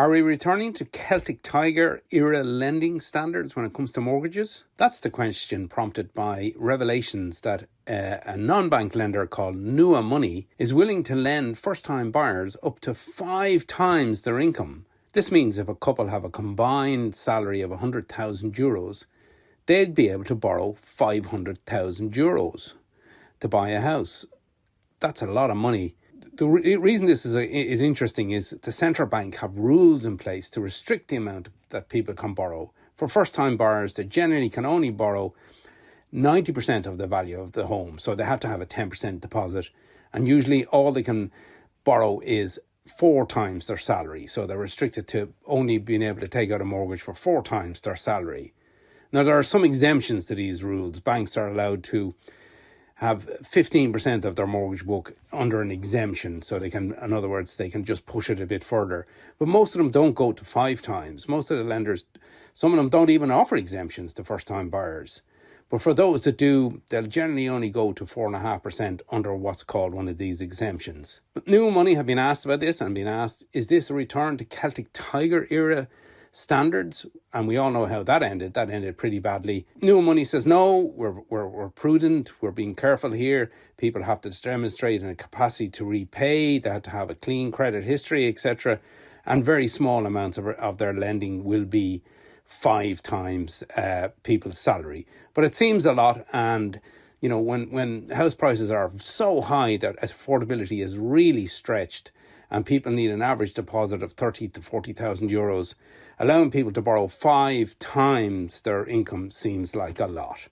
Are we returning to Celtic Tiger-era lending standards when it comes to mortgages? That's the question prompted by revelations that a non-bank lender called Núa Money is willing to lend first-time buyers up to 5 times their income. This means if a couple have a combined salary of €100,000, they'd be able to borrow €500,000 to buy a house. That's a lot of money. The reason this is interesting is the central bank have rules in place to restrict the amount that people can borrow. For first-time buyers, they generally can only borrow 90% of the value of the home. So they have to have a 10% deposit. And usually all they can borrow is 4 times their salary. So they're restricted to only being able to take out a mortgage for 4 times their salary. Now, there are some exemptions to these rules. Banks are allowed to have 15% of their mortgage book under an exemption. So they can, in other words, they can just push it a bit further. But most of them don't go to 5 times. Most of the lenders, some of them don't even offer exemptions to first-time buyers. But for those that do, they'll generally only go to 4.5% under what's called one of these exemptions. But Núa Money have been asked about this and been asked, is this a return to Celtic Tiger-era standards? And we all know how that ended. That ended pretty badly. Núa Money says, no, we're prudent. We're being careful here. People have to demonstrate a capacity to repay. They have to have a clean credit history, etc. And very small amounts of their lending will be 5 times people's salary. But it seems a lot. And, you know, when house prices are so high that affordability is really stretched and people need an average deposit of 30 to 40,000 euros, allowing people to borrow 5 times their income seems like a lot.